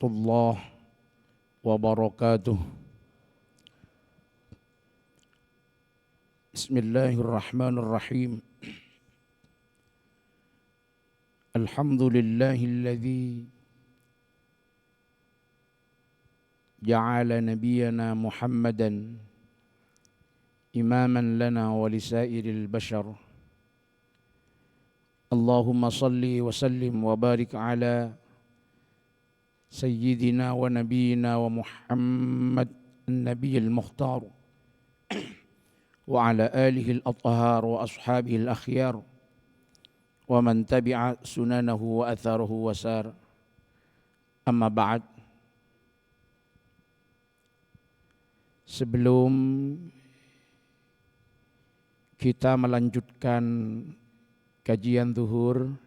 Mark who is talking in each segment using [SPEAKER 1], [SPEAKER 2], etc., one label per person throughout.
[SPEAKER 1] warahmatullahi wabarakatuh. Bismillahirrahmanirrahim. Alhamdulillahilladzi ja'ala nabiyyana Muhammadan imaman lana wa lisairil bashar. Allahumma salli wa sallim wa barik ala Sayyidina wa Nabiyina wa Muhammad An-Nabiyil Mukhtar wa ala alihi al-athhar wa ashabihi al-akhyar wa man tabi'a sunanahu wa atharahu wa sar. Amma ba'd. Sebelum kita melanjutkan kajian zuhur,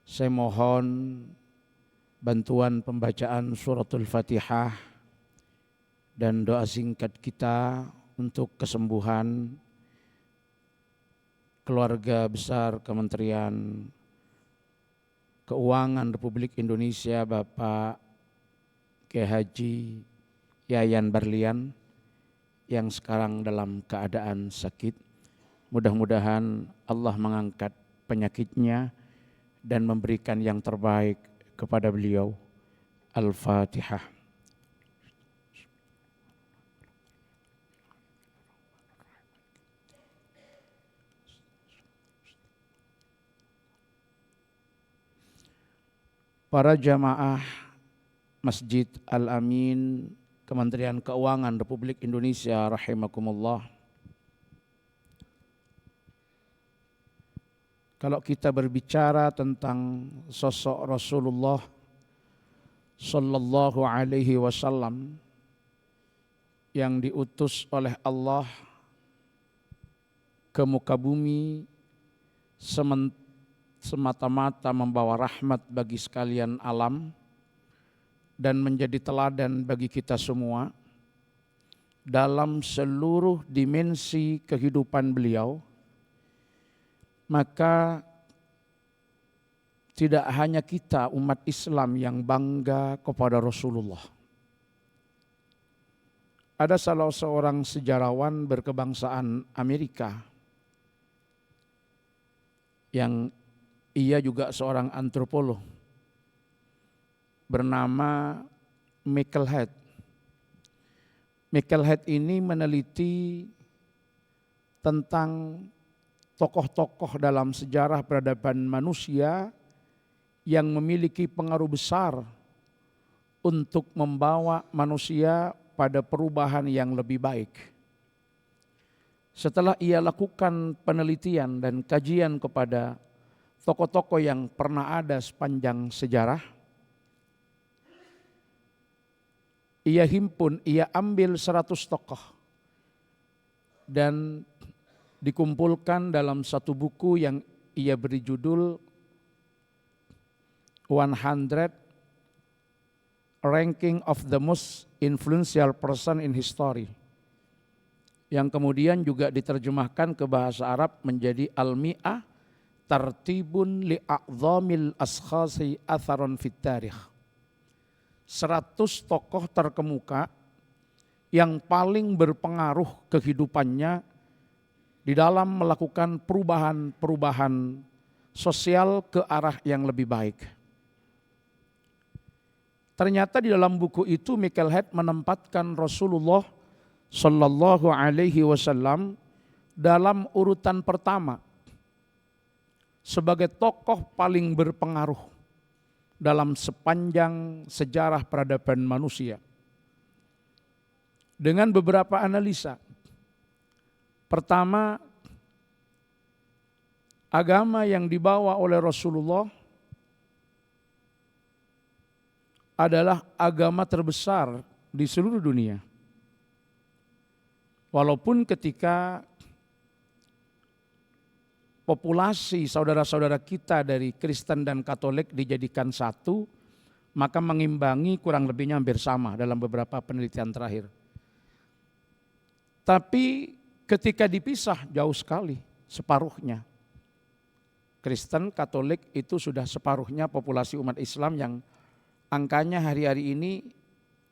[SPEAKER 1] saya mohon bantuan pembacaan suratul Fatihah dan doa singkat kita untuk kesembuhan keluarga besar Kementerian Keuangan Republik Indonesia Bapak Kiai Haji Yayan Barlian yang sekarang dalam keadaan sakit. Mudah-mudahan Allah mengangkat penyakitnya dan memberikan yang terbaik kepada beliau. Al-Fatihah. Para jamaah Masjid Al-Amin Kementerian Keuangan Republik Indonesia rahimakumullah. Kalau kita berbicara tentang sosok Rasulullah sallallahu alaihi wasallam yang diutus oleh Allah ke muka bumi semata-mata membawa rahmat bagi sekalian alam dan menjadi teladan bagi kita semua dalam seluruh dimensi kehidupan beliau, maka tidak hanya kita umat Islam yang bangga kepada Rasulullah. Ada salah seorang sejarawan berkebangsaan Amerika yang ia juga seorang antropolog bernama Michael Hyatt. Michael Hyatt ini meneliti tentang tokoh-tokoh dalam sejarah peradaban manusia yang memiliki pengaruh besar untuk membawa manusia pada perubahan yang lebih baik. Setelah ia lakukan penelitian dan kajian kepada tokoh-tokoh yang pernah ada sepanjang sejarah, ia ambil 100 tokoh dan dikumpulkan dalam satu buku yang ia beri judul 100 Ranking of the Most Influential Person in History, yang kemudian juga diterjemahkan ke bahasa Arab menjadi Al-Mi'ah Tartibun li'a'zamil askhasi atharon fit tarikh. 100 tokoh terkemuka yang paling berpengaruh kehidupannya di dalam melakukan perubahan sosial ke arah yang lebih baik. Ternyata di dalam buku itu Michael Hyatt menempatkan Rasulullah sallallahu alaihi wasallam dalam urutan pertama sebagai tokoh paling berpengaruh dalam sepanjang sejarah peradaban manusia. Dengan beberapa analisa. Pertama, agama yang dibawa oleh Rasulullah adalah agama terbesar di seluruh dunia. Walaupun ketika populasi saudara-saudara kita dari Kristen dan Katolik dijadikan satu, maka mengimbangi kurang lebihnya hampir sama dalam beberapa penelitian terakhir. Tapi ketika dipisah jauh sekali, separuhnya. Kristen, Katolik itu sudah separuhnya populasi umat Islam yang angkanya hari-hari ini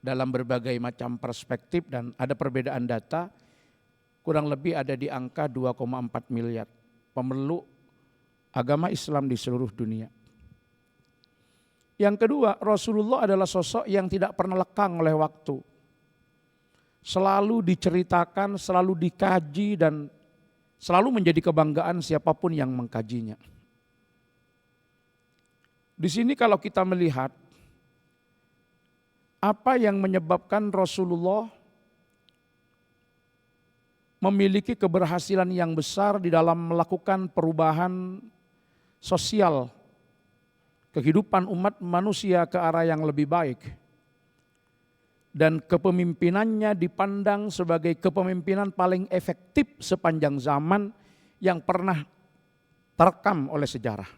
[SPEAKER 1] dalam berbagai macam perspektif dan ada perbedaan data, kurang lebih ada di angka 2,4 miliar pemeluk agama Islam di seluruh dunia. Yang kedua, Rasulullah adalah sosok yang tidak pernah lekang oleh waktu. Selalu diceritakan, selalu dikaji dan selalu menjadi kebanggaan siapapun yang mengkajinya. Di sini kalau kita melihat apa yang menyebabkan Rasulullah memiliki keberhasilan yang besar di dalam melakukan perubahan sosial kehidupan umat manusia ke arah yang lebih baik. Dan kepemimpinannya dipandang sebagai kepemimpinan paling efektif sepanjang zaman yang pernah terekam oleh sejarah.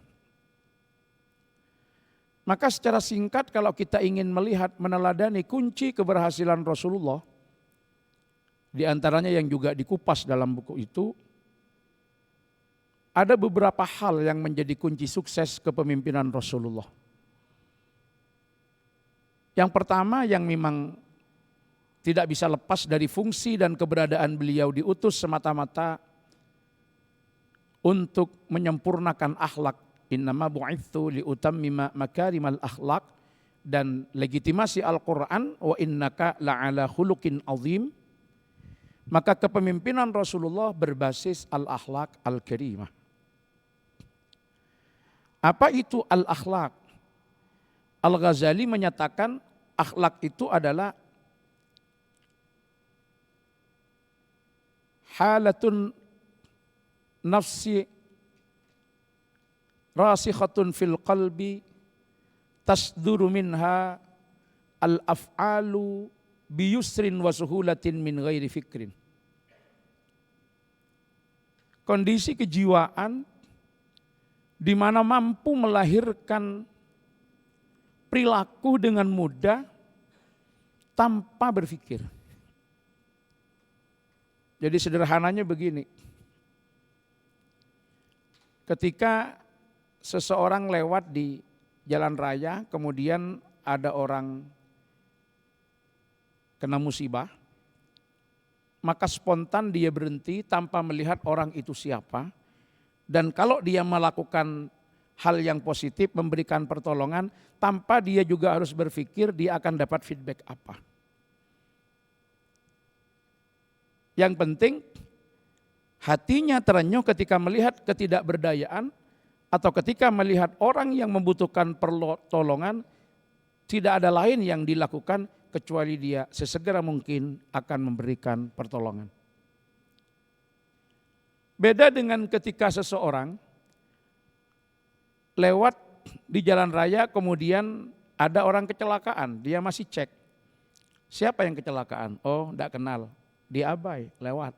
[SPEAKER 1] Maka secara singkat kalau kita ingin melihat meneladani kunci keberhasilan Rasulullah, di antaranya yang juga dikupas dalam buku itu, ada beberapa hal yang menjadi kunci sukses kepemimpinan Rasulullah. Yang pertama yang memang tidak bisa lepas dari fungsi dan keberadaan beliau diutus semata-mata untuk menyempurnakan akhlak. Innama bu'itsu liutammima makarimal akhlak, dan legitimasi Al-Quran wa innaka la'ala khuluqin azim. Maka kepemimpinan Rasulullah berbasis al-akhlak al-karimah. Apa itu al-akhlak? Al-Ghazali menyatakan akhlak itu adalah halatun nafsi rasikhatun fil qalbi tasduru minha al-af'alu biyusrin wa suhulatin min ghairi fikrin. Kondisi kejiwaan di mana mampu melahirkan perilaku dengan mudah tanpa berpikir. Jadi sederhananya begini. Ketika seseorang lewat di jalan raya, kemudian ada orang kena musibah, maka spontan dia berhenti tanpa melihat orang itu siapa. Dan kalau dia melakukan hal yang positif, memberikan pertolongan, tanpa dia juga harus berpikir dia akan dapat feedback apa. Yang penting hatinya terenyuh ketika melihat ketidakberdayaan atau ketika melihat orang yang membutuhkan pertolongan, tidak ada lain yang dilakukan kecuali dia sesegera mungkin akan memberikan pertolongan. Beda dengan ketika seseorang lewat di jalan raya kemudian ada orang kecelakaan, dia masih cek. Siapa yang kecelakaan? Oh, enggak kenal. Dia abai, lewat.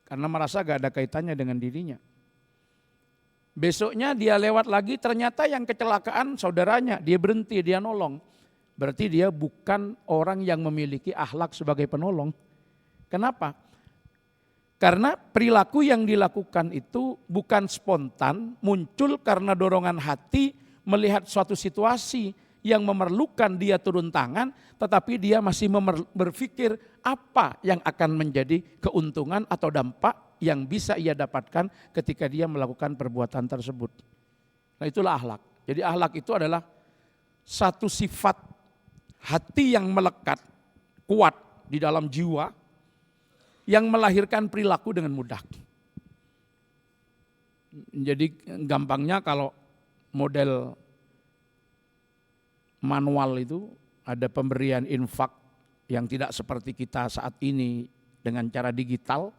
[SPEAKER 1] Karena merasa gak ada kaitannya dengan dirinya. Besoknya dia lewat lagi, ternyata yang kecelakaan saudaranya, dia berhenti, dia nolong. Berarti dia bukan orang yang memiliki akhlak sebagai penolong. Kenapa? Karena perilaku yang dilakukan itu bukan spontan, muncul karena dorongan hati melihat suatu situasi yang memerlukan dia turun tangan, tetapi dia masih berpikir apa yang akan menjadi keuntungan atau dampak yang bisa ia dapatkan ketika dia melakukan perbuatan tersebut. Nah itulah akhlak. Jadi akhlak itu adalah satu sifat hati yang melekat, kuat di dalam jiwa, yang melahirkan perilaku dengan mudah. Jadi gampangnya kalau model manual itu ada pemberian infak yang tidak seperti kita saat ini dengan cara digital,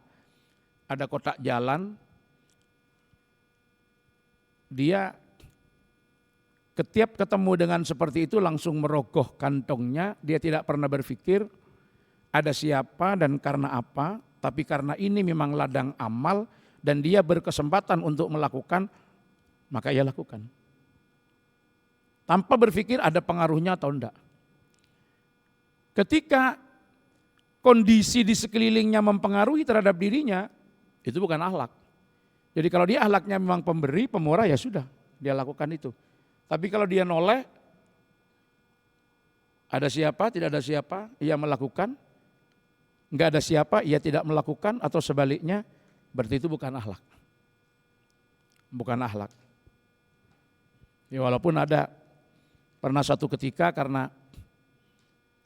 [SPEAKER 1] ada kotak jalan, dia setiap ketemu dengan seperti itu langsung merogoh kantongnya, dia tidak pernah berpikir ada siapa dan karena apa, tapi karena ini memang ladang amal dan dia berkesempatan untuk melakukan, maka ia lakukan. Tanpa berpikir ada pengaruhnya atau enggak. Ketika kondisi di sekelilingnya mempengaruhi terhadap dirinya, itu bukan akhlak. Jadi kalau dia akhlaknya memang pemberi, pemurah, ya sudah, dia lakukan itu. Tapi kalau dia noleh, Ada siapa, tidak ada siapa, ia melakukan. Enggak ada siapa, ia tidak melakukan, atau sebaliknya, berarti itu bukan akhlak. Bukan akhlak. Ya, walaupun ada pernah suatu ketika karena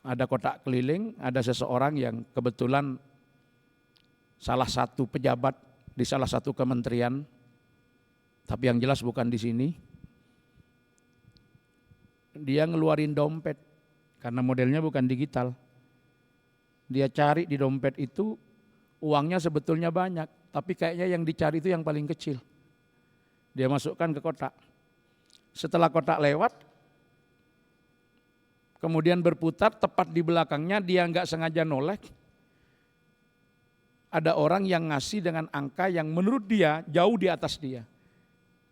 [SPEAKER 1] ada kotak keliling, ada seseorang yang kebetulan salah satu pejabat di salah satu kementerian, tapi yang jelas bukan di sini. Dia ngeluarin dompet karena modelnya bukan digital. Dia cari di dompet itu uangnya sebetulnya banyak, tapi kayaknya yang dicari itu yang paling kecil. Dia masukkan ke kotak. Setelah kotak lewat, kemudian berputar tepat di belakangnya, dia nggak sengaja noleh. Ada orang yang ngasih dengan angka yang menurut dia jauh di atas dia.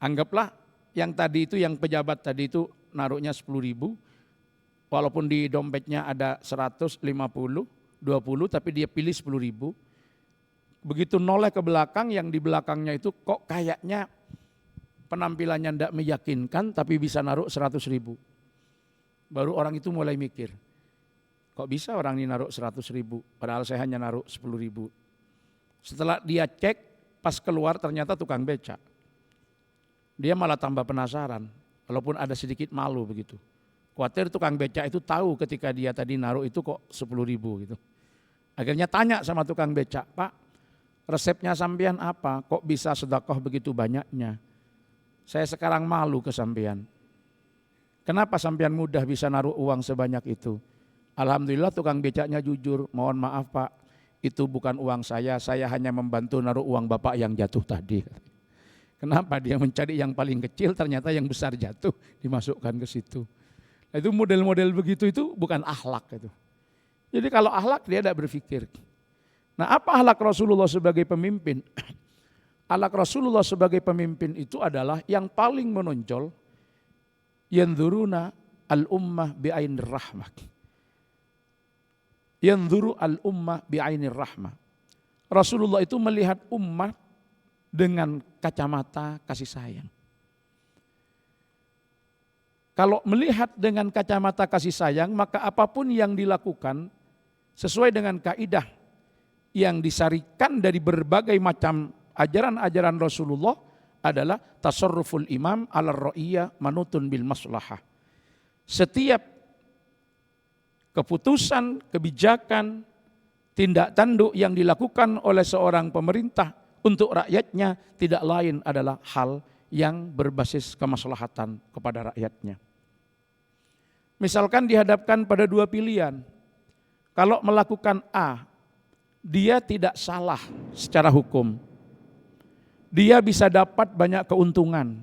[SPEAKER 1] Anggaplah yang tadi itu, yang pejabat tadi itu naruhnya 10.000, walaupun di dompetnya ada 100, 50, 20, tapi dia pilih 10.000. Begitu noleh ke belakang, yang di belakangnya itu kok kayaknya penampilannya tidak meyakinkan, tapi bisa naruh 100.000. Baru orang itu mulai mikir, kok bisa orang ini naruh 100.000, padahal saya hanya naruh 10.000. Setelah dia cek, pas keluar ternyata tukang becak. Dia malah tambah penasaran, walaupun ada sedikit malu begitu. Khawatir tukang becak itu tahu ketika dia tadi naruh itu kok 10.000 gitu. Akhirnya tanya sama tukang becak, Pak, resepnya sampean apa? Kok bisa sedekah begitu banyaknya? Saya sekarang malu ke sampean. Kenapa sampean mudah bisa naruh uang sebanyak itu? Alhamdulillah tukang becaknya jujur, mohon maaf Pak, itu bukan uang saya hanya membantu naruh uang Bapak yang jatuh tadi. Kenapa? Dia mencari yang paling kecil, ternyata yang besar jatuh, dimasukkan ke situ. Nah, itu model-model begitu itu bukan akhlak itu. Jadi kalau akhlak dia tidak berpikir. Nah, apa akhlak Rasulullah sebagai pemimpin? Akhlak Rasulullah sebagai pemimpin itu adalah yang paling menonjol, yanzuruna al-ummah bi'ainir rahmah. Yanzuru al-ummah bi'ainir rahmah. Rasulullah itu melihat umat dengan kacamata kasih sayang. Kalau melihat dengan kacamata kasih sayang, maka apapun yang dilakukan sesuai dengan kaidah yang disarikan dari berbagai macam ajaran-ajaran Rasulullah adalah tasarruful imam ala ra'iyah manutun bil maslahah. Setiap keputusan, kebijakan, tindak tanduk yang dilakukan oleh seorang pemerintah untuk rakyatnya tidak lain adalah hal yang berbasis kemaslahatan kepada rakyatnya. Misalkan dihadapkan pada dua pilihan. Kalau melakukan A, dia tidak salah secara hukum. Dia bisa dapat banyak keuntungan.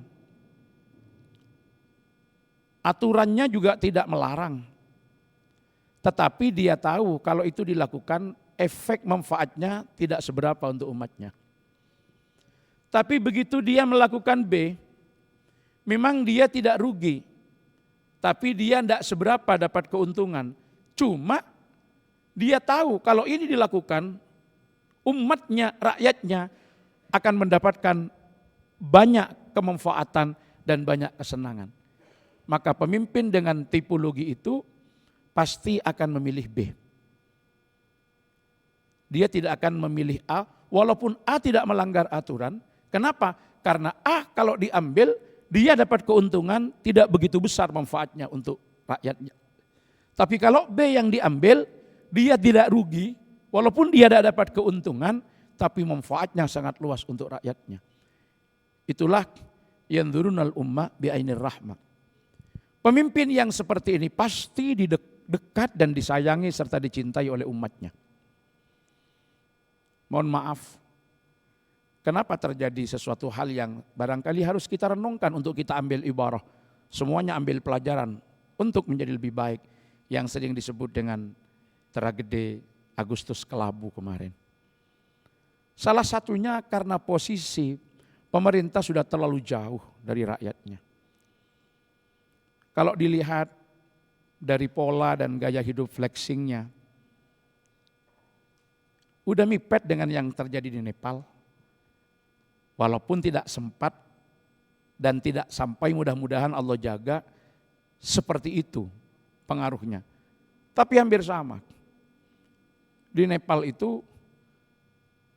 [SPEAKER 1] Aturannya juga tidak melarang. Tetapi dia tahu kalau itu dilakukan efek manfaatnya tidak seberapa untuk umatnya. Tapi begitu dia melakukan B, memang dia tidak rugi, tapi dia tidak seberapa dapat keuntungan. Cuma dia tahu kalau ini dilakukan, umatnya, rakyatnya akan mendapatkan banyak kemanfaatan dan banyak kesenangan. Maka pemimpin dengan tipologi itu pasti akan memilih B. Dia tidak akan memilih A, walaupun A tidak melanggar aturan. Kenapa? Karena A kalau diambil, dia dapat keuntungan tidak begitu besar manfaatnya untuk rakyatnya. Tapi kalau B yang diambil, dia tidak rugi, walaupun dia tidak dapat keuntungan, tapi manfaatnya sangat luas untuk rakyatnya. Itulah yanzurunal ummah bi'ainir rahmah. Pemimpin yang seperti ini pasti dekat dan disayangi serta dicintai oleh umatnya. Mohon maaf, kenapa terjadi sesuatu hal yang barangkali harus kita renungkan untuk kita ambil ibarah. Semuanya ambil pelajaran untuk menjadi lebih baik, yang sering disebut dengan tragedi Agustus Kelabu kemarin. Salah satunya karena posisi pemerintah sudah terlalu jauh dari rakyatnya. Kalau dilihat dari pola dan gaya hidup flexingnya, udah mipet dengan yang terjadi di Nepal. Walaupun tidak sempat dan tidak sampai, mudah-mudahan Allah jaga, seperti itu pengaruhnya. Tapi hampir sama. Di Nepal itu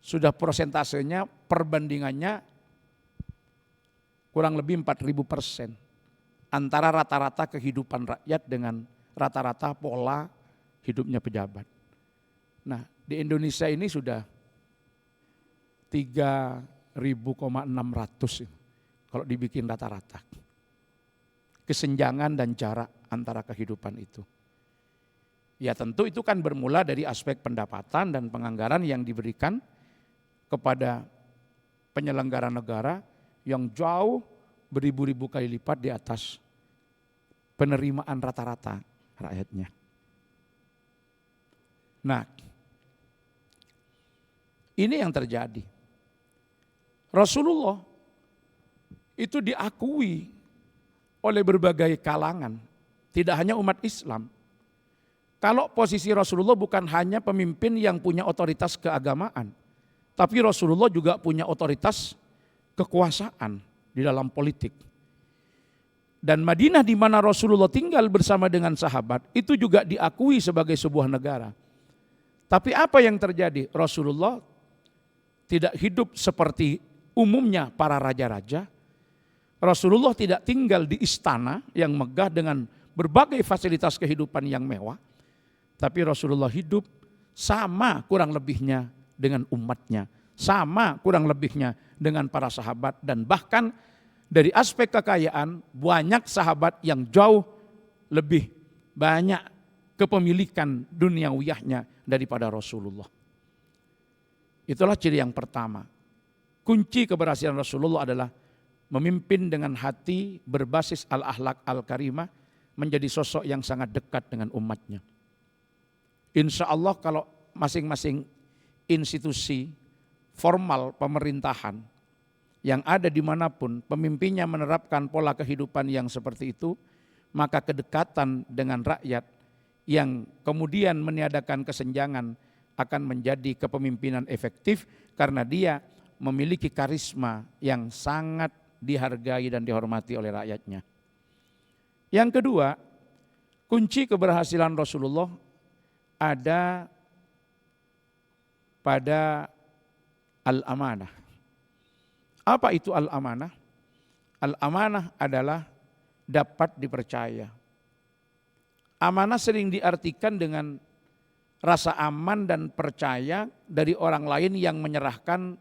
[SPEAKER 1] sudah persentasenya, perbandingannya kurang lebih 4.000% antara rata-rata kehidupan rakyat dengan rata-rata pola hidupnya pejabat. Nah, di Indonesia ini sudah 3.600 kalau dibikin rata-rata. Kesenjangan dan jarak antara kehidupan itu. Ya tentu itu kan bermula dari aspek pendapatan dan penganggaran yang diberikan kepada penyelenggara negara yang jauh beribu-ribu kali lipat di atas penerimaan rata-rata rakyatnya. Nah, ini yang terjadi. Rasulullah itu diakui oleh berbagai kalangan, tidak hanya umat Islam. Kalau posisi Rasulullah bukan hanya pemimpin yang punya otoritas keagamaan, tapi Rasulullah juga punya otoritas kekuasaan di dalam politik. Dan Madinah di mana Rasulullah tinggal bersama dengan sahabat itu juga diakui sebagai sebuah negara. Tapi apa yang terjadi? Rasulullah tidak hidup seperti umumnya para raja-raja. Rasulullah tidak tinggal di istana yang megah dengan berbagai fasilitas kehidupan yang mewah. Tapi Rasulullah hidup sama kurang lebihnya dengan umatnya. Sama kurang lebihnya dengan para sahabat. Dan bahkan dari aspek kekayaan banyak sahabat yang jauh lebih banyak kepemilikan duniawiyahnya daripada Rasulullah. Itulah ciri yang pertama. Kunci keberhasilan Rasulullah adalah memimpin dengan hati berbasis al-akhlak al-karimah, menjadi sosok yang sangat dekat dengan umatnya. Insya Allah kalau masing-masing institusi formal pemerintahan yang ada dimanapun pemimpinnya menerapkan pola kehidupan yang seperti itu, maka kedekatan dengan rakyat yang kemudian meniadakan kesenjangan akan menjadi kepemimpinan efektif karena dia memiliki karisma yang sangat dihargai dan dihormati oleh rakyatnya. Yang kedua, kunci keberhasilan Rasulullah ada pada al-amanah. Apa itu al-amanah? Al-amanah adalah dapat dipercaya. Amanah sering diartikan dengan rasa aman dan percaya dari orang lain yang menyerahkan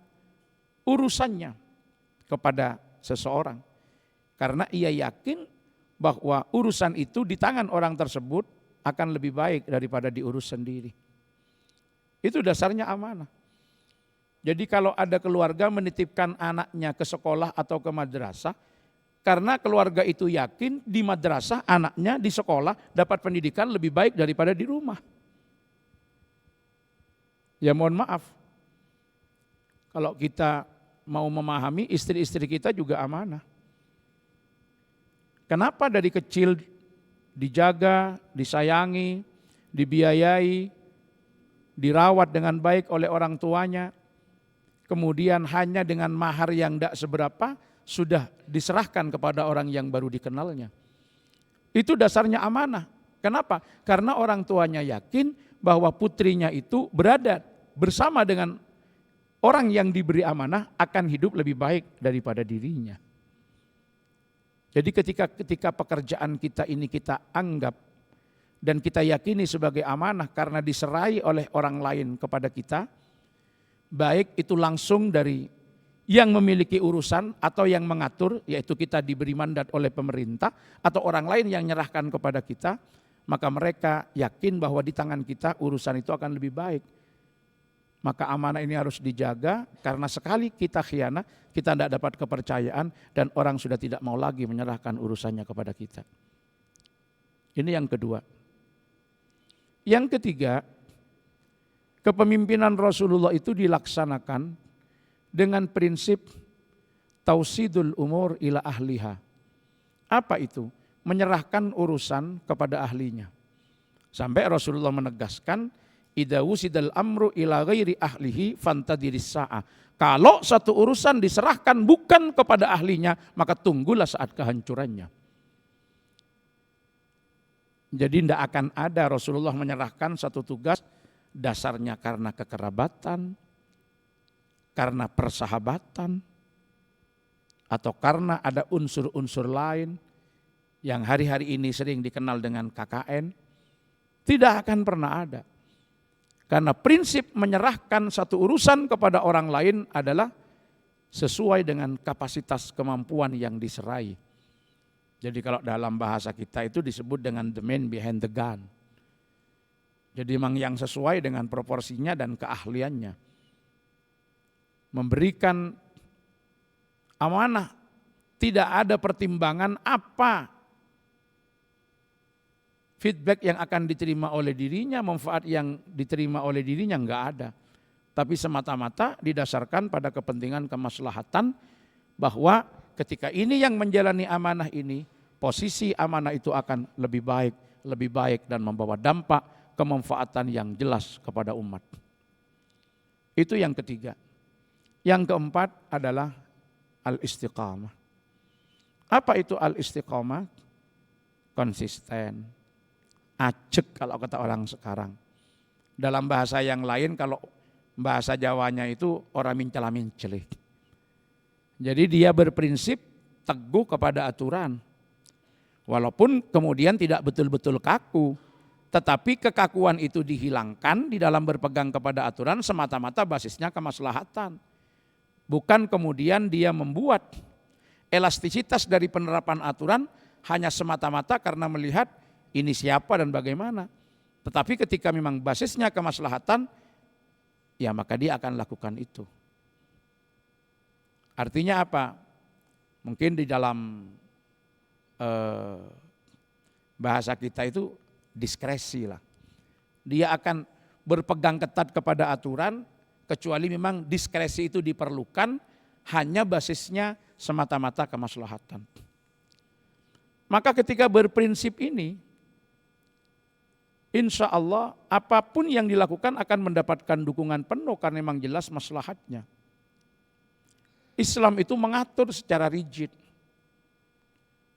[SPEAKER 1] urusannya kepada seseorang. Karena ia yakin bahwa urusan itu di tangan orang tersebut akan lebih baik daripada diurus sendiri. Itu dasarnya amanah. Jadi kalau ada keluarga menitipkan anaknya ke sekolah atau ke madrasah, karena keluarga itu yakin di madrasah anaknya di sekolah dapat pendidikan lebih baik daripada di rumah. Ya mohon maaf, kalau kita mau memahami istri-istri kita juga amanah. Kenapa dari kecil dijaga, disayangi, dibiayai, dirawat dengan baik oleh orang tuanya, kemudian hanya dengan mahar yang tidak seberapa sudah diserahkan kepada orang yang baru dikenalnya. Itu dasarnya amanah. Kenapa? Karena orang tuanya yakin bahwa putrinya itu berada bersama dengan orang yang diberi amanah akan hidup lebih baik daripada dirinya. Jadi ketika pekerjaan kita ini kita anggap dan kita yakini sebagai amanah karena diserai oleh orang lain kepada kita, baik itu langsung dari yang memiliki urusan atau yang mengatur, yaitu kita diberi mandat oleh pemerintah atau orang lain yang menyerahkan kepada kita, maka mereka yakin bahwa di tangan kita urusan itu akan lebih baik. Maka amanah ini harus dijaga karena sekali kita khianat, kita tidak dapat kepercayaan dan orang sudah tidak mau lagi menyerahkan urusannya kepada kita. Ini yang kedua. Yang ketiga, kepemimpinan Rasulullah itu dilaksanakan dengan prinsip tausidul umur ila ahliha. Apa itu? Menyerahkan urusan kepada ahlinya. Sampai Rasulullah menegaskan, idza wusidal amru ila ghairi ahlihi fantadiris sa'ah. Kalau satu urusan diserahkan bukan kepada ahlinya, maka tunggulah saat kehancurannya. Jadi tidak akan ada Rasulullah menyerahkan satu tugas dasarnya karena kekerabatan, karena persahabatan, atau karena ada unsur-unsur lain yang hari-hari ini sering dikenal dengan KKN, tidak akan pernah ada. Karena prinsip menyerahkan satu urusan kepada orang lain adalah sesuai dengan kapasitas kemampuan yang diserai. Jadi kalau dalam bahasa kita itu disebut dengan the man behind the gun. Jadi memang yang sesuai dengan proporsinya dan keahliannya. Memberikan amanah, tidak ada pertimbangan apa feedback yang akan diterima oleh dirinya, manfaat yang diterima oleh dirinya, enggak ada. Tapi semata-mata didasarkan pada kepentingan kemaslahatan bahwa ketika ini yang menjalani amanah ini, posisi amanah itu akan lebih baik dan membawa dampak kemanfaatan yang jelas kepada umat. Itu yang ketiga. Yang keempat adalah al-istiqamah. Apa itu al-istiqamah? Konsisten, ajek kalau kata orang sekarang. Dalam bahasa yang lain kalau bahasa Jawanya itu orang mincela-mincele. Jadi dia berprinsip teguh kepada aturan. Walaupun kemudian tidak betul-betul kaku, tetapi kekakuan itu dihilangkan di dalam berpegang kepada aturan semata-mata basisnya kemaslahatan. Bukan kemudian dia membuat elastisitas dari penerapan aturan hanya semata-mata karena melihat ini siapa dan bagaimana. Tetapi ketika memang basisnya kemaslahatan, ya maka dia akan lakukan itu. Artinya apa? Mungkin di dalam bahasa kita itu diskresi lah. Dia akan berpegang ketat kepada aturan kecuali memang diskresi itu diperlukan hanya basisnya semata-mata kemaslahatan. Maka ketika berprinsip ini, insya Allah apapun yang dilakukan akan mendapatkan dukungan penuh karena memang jelas maslahatnya. Islam itu mengatur secara rigid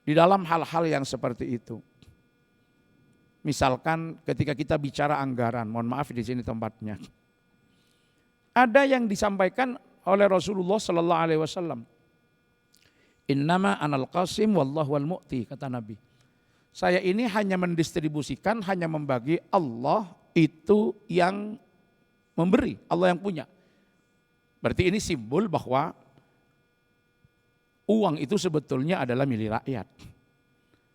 [SPEAKER 1] di dalam hal-hal yang seperti itu. Misalkan ketika kita bicara anggaran, mohon maaf di sini tempatnya. Ada yang disampaikan oleh Rasulullah sallallahu alaihi wasallam. Innama anal qasim wallahu wal mu'ti, kata Nabi. Saya ini hanya mendistribusikan, hanya membagi, Allah itu yang memberi, Allah yang punya. Berarti ini simbol bahwa uang itu sebetulnya adalah milik rakyat.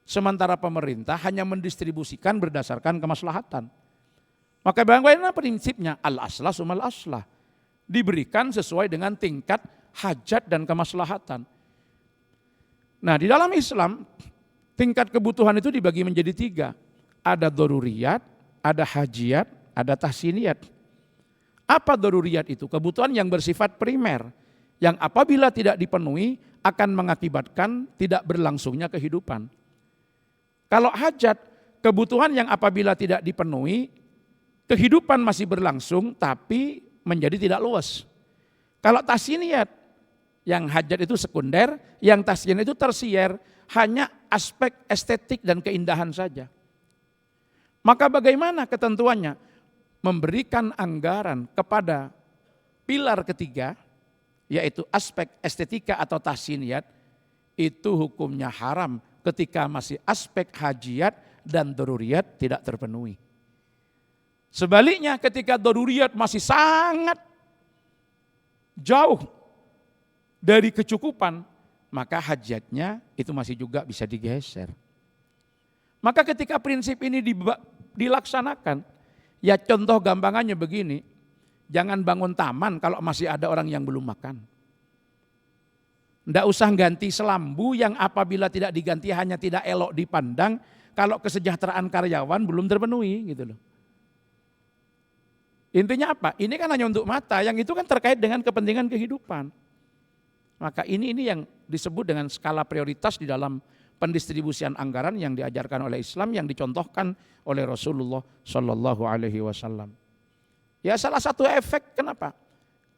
[SPEAKER 1] Sementara pemerintah hanya mendistribusikan berdasarkan kemaslahatan. Maka bagaimana prinsipnya? Al-aslah sumal aslah. Diberikan sesuai dengan tingkat hajat dan kemaslahatan. Nah di dalam Islam, tingkat kebutuhan itu dibagi menjadi 3. Ada daruriyat, ada hajiat, ada tahsiniyat. Apa daruriyat itu? Kebutuhan yang bersifat primer. Yang apabila tidak dipenuhi akan mengakibatkan tidak berlangsungnya kehidupan. Kalau hajat, kebutuhan yang apabila tidak dipenuhi, kehidupan masih berlangsung tapi menjadi tidak luas. Kalau tahsiniyat, yang hajat itu sekunder, yang tahsiniyat itu tersier, hanya aspek estetik dan keindahan saja. Maka bagaimana ketentuannya? Memberikan anggaran kepada pilar ketiga, yaitu aspek estetika atau tahsiniyat, itu hukumnya haram ketika masih aspek hajiat dan daruriyat tidak terpenuhi. Sebaliknya ketika daruriyat masih sangat jauh dari kecukupan, maka hajatnya itu masih juga bisa digeser. Maka ketika prinsip ini dilaksanakan, ya contoh gampangannya begini, jangan bangun taman kalau masih ada orang yang belum makan. Tidak usah ganti selambu yang apabila tidak diganti hanya tidak elok dipandang kalau kesejahteraan karyawan belum terpenuhi gitu loh. Intinya apa? Ini kan hanya untuk mata, yang itu kan terkait dengan kepentingan kehidupan. Maka ini yang disebut dengan skala prioritas di dalam pendistribusian anggaran yang diajarkan oleh Islam, yang dicontohkan oleh Rasulullah Shallallahu Alaihi Wasallam. Ya salah satu efek kenapa?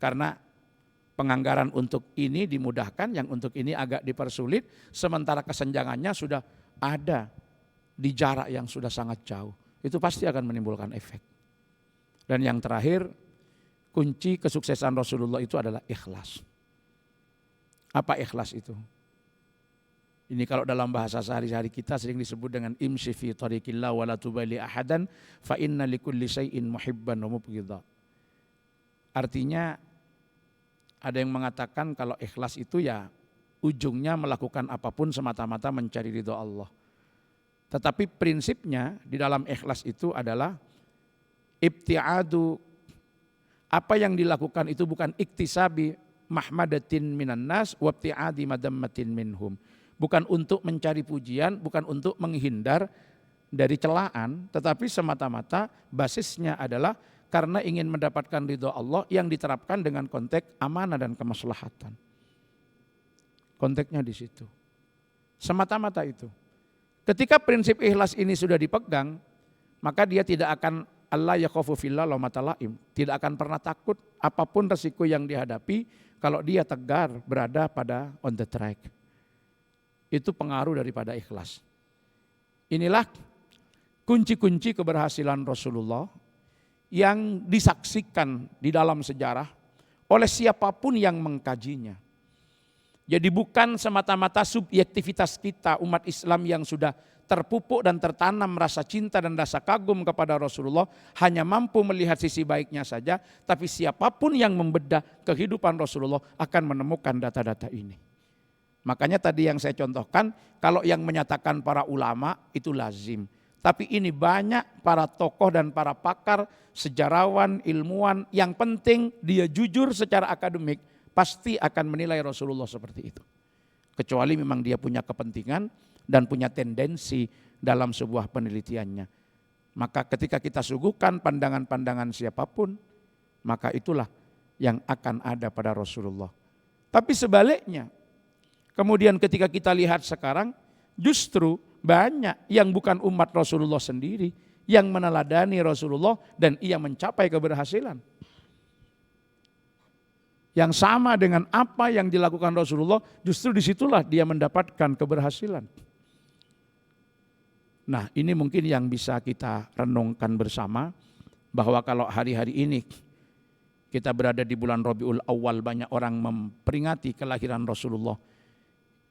[SPEAKER 1] Karena penganggaran untuk ini dimudahkan, yang untuk ini agak dipersulit, sementara kesenjangannya sudah ada di jarak yang sudah sangat jauh. Itu pasti akan menimbulkan efek. Dan yang terakhir, kunci kesuksesan Rasulullah itu adalah ikhlas. Apa ikhlas itu? Ini kalau dalam bahasa sehari-hari kita sering disebut dengan imshi fi tariqillah wa la tubali ahadan fa inna likulli syai'in muhibban wa mubghidha. Artinya ada yang mengatakan kalau ikhlas itu ya ujungnya melakukan apapun semata-mata mencari ridho Allah. Tetapi prinsipnya di dalam ikhlas itu adalah ibtiadu, apa yang dilakukan itu bukan iktisabi mahmadatin minan nas wa ibtiadi madammatin minhum. Bukan untuk mencari pujian, bukan untuk menghindar dari celaan, tetapi semata-mata basisnya adalah karena ingin mendapatkan ridho Allah yang diterapkan dengan konteks amanah dan kemaslahatan. Konteksnya di situ. Semata-mata itu. Ketika prinsip ikhlas ini sudah dipegang, maka dia tidak akan Allah yakhafu fillah laumata laim, tidak akan pernah takut apapun resiko yang dihadapi kalau dia tegar berada pada on the track. Itu pengaruh daripada ikhlas. Inilah kunci-kunci keberhasilan Rasulullah yang disaksikan di dalam sejarah oleh siapapun yang mengkajinya. Jadi bukan semata-mata subjektivitas kita umat Islam yang sudah terpupuk dan tertanam rasa cinta dan rasa kagum kepada Rasulullah hanya mampu melihat sisi baiknya saja, tapi siapapun yang membedah kehidupan Rasulullah akan menemukan data-data ini. Makanya tadi yang saya contohkan, kalau yang menyatakan para ulama itu lazim. Tapi ini banyak para tokoh dan para pakar, sejarawan, ilmuwan, yang penting dia jujur secara akademik, pasti akan menilai Rasulullah seperti itu. Kecuali memang dia punya kepentingan dan punya tendensi dalam sebuah penelitiannya. Maka ketika kita suguhkan pandangan-pandangan siapapun, maka itulah yang akan ada pada Rasulullah. Tapi sebaliknya, kemudian ketika kita lihat sekarang, justru banyak yang bukan umat Rasulullah sendiri yang meneladani Rasulullah dan ia mencapai keberhasilan. Yang sama dengan apa yang dilakukan Rasulullah, justru disitulah dia mendapatkan keberhasilan. Nah, ini mungkin yang bisa kita renungkan bersama, bahwa kalau hari-hari ini kita berada di bulan Rabiul Awal, banyak orang memperingati kelahiran Rasulullah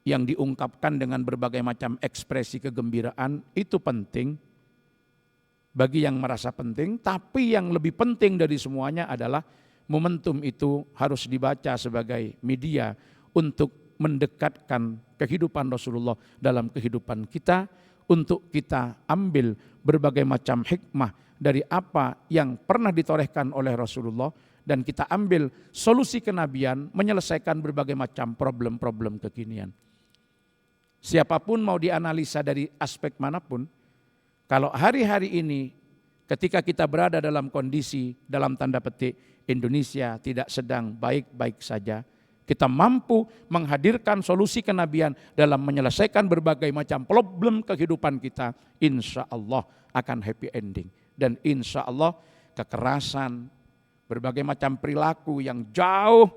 [SPEAKER 1] yang diungkapkan dengan berbagai macam ekspresi kegembiraan, itu penting bagi yang merasa penting, tapi yang lebih penting dari semuanya adalah momentum itu harus dibaca sebagai media untuk mendekatkan kehidupan Rasulullah dalam kehidupan kita, untuk kita ambil berbagai macam hikmah dari apa yang pernah ditorehkan oleh Rasulullah, dan kita ambil solusi kenabian menyelesaikan berbagai macam problem-problem kekinian. Siapapun mau dianalisa dari aspek manapun, kalau hari-hari ini ketika kita berada dalam kondisi dalam tanda petik Indonesia tidak sedang baik-baik saja, kita mampu menghadirkan solusi kenabian dalam menyelesaikan berbagai macam problem kehidupan kita, insya Allah akan happy ending. Dan insya Allah kekerasan, berbagai macam perilaku yang jauh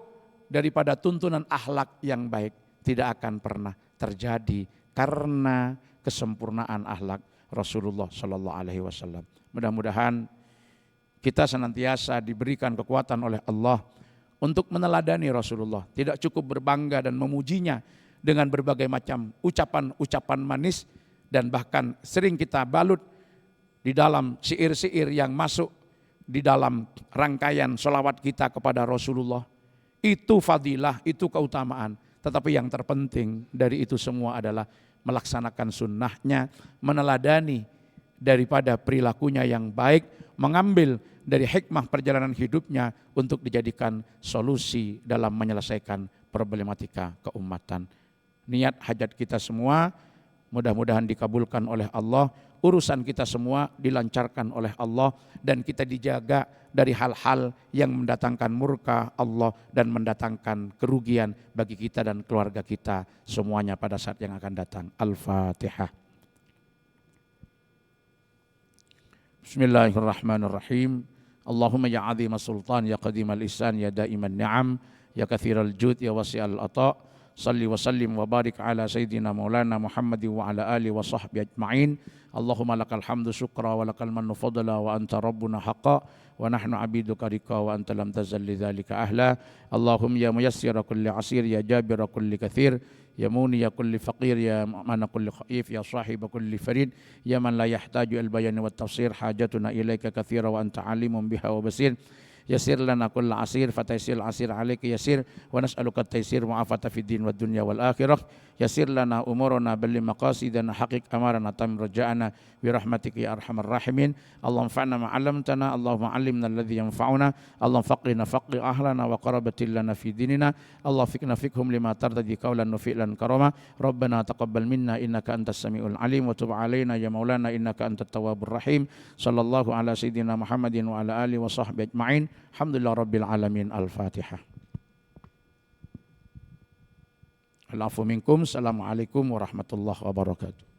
[SPEAKER 1] daripada tuntunan akhlak yang baik tidak akan pernah terjadi karena kesempurnaan akhlak Rasulullah Sallallahu Alaihi Wasallam. Mudah-mudahan kita senantiasa diberikan kekuatan oleh Allah untuk meneladani Rasulullah. Tidak cukup berbangga dan memujinya dengan berbagai macam ucapan-ucapan manis, dan bahkan sering kita balut di dalam syair-syair yang masuk di dalam rangkaian sholawat kita kepada Rasulullah. Itu fadilah, itu keutamaan. Tetapi yang terpenting dari itu semua adalah melaksanakan sunnahnya, meneladani daripada perilakunya yang baik, mengambil dari hikmah perjalanan hidupnya untuk dijadikan solusi dalam menyelesaikan problematika keumatan. Niat hajat kita semua mudah-mudahan dikabulkan oleh Allah, urusan kita semua dilancarkan oleh Allah, dan kita dijaga dari hal-hal yang mendatangkan murka Allah dan mendatangkan kerugian bagi kita dan keluarga kita semuanya pada saat yang akan datang. Al-Fatihah. Bismillahirrahmanirrahim. Allahumma ya azim sultan ya qadim al-ihsan ya daiman ni'am ya kathir al-jud ya wasi' al-ata'. salli wa sallim wa barik ala sayyidina maulana Muhammadin wa ala alihi wa sahbihi ajma'in. Allahumma lakal hamdu syukra wa lakal mannu fadla wa anta rabbuna haqqa wa nahnu abiduka rika wa anta lam tazal lidzalika ahla. Allahumma ya muyassira kulli asir, ya jabira kulli kathir, ya muni ya kulli faqir, ya mana kulli khaif, ya sahiba kulli farid, ya man la yahtaju al bayani wat tafsir, hajatuna ilaika kathira wa anta alimun biha wa basir. Yasir lana kulla asir fataysir asir alaika yasir wa nas'aluka taysir mu'afata fid din wad dunya wal akhirah. Yasir lana umurana balli maqasidana haqiq amarana tam raja'ana bi rahmatika ya arhamar rahimin. Allahumma fa'na ma 'allamtana, Allahumma 'allimna alladhi yanfa'una, Allahumma faqihna faqih ahlana wa qarabatil lana fi dinina, Allahumma fikna fikhum lima tardadi qawlan wa fi'lan karama. Rabbana taqabbal minna innaka antas samiul alim wa tub 'alaina ya maulana innaka antat tawwabur rahim. Sallallahu ala sayyidina Muhammadin wa ala alihi wa sahbihi ajma'in. Alhamdulillah Rabbil Alamin. Al-Fatihah. Al-afu minkum. Assalamualaikum warahmatullahi wabarakatuh.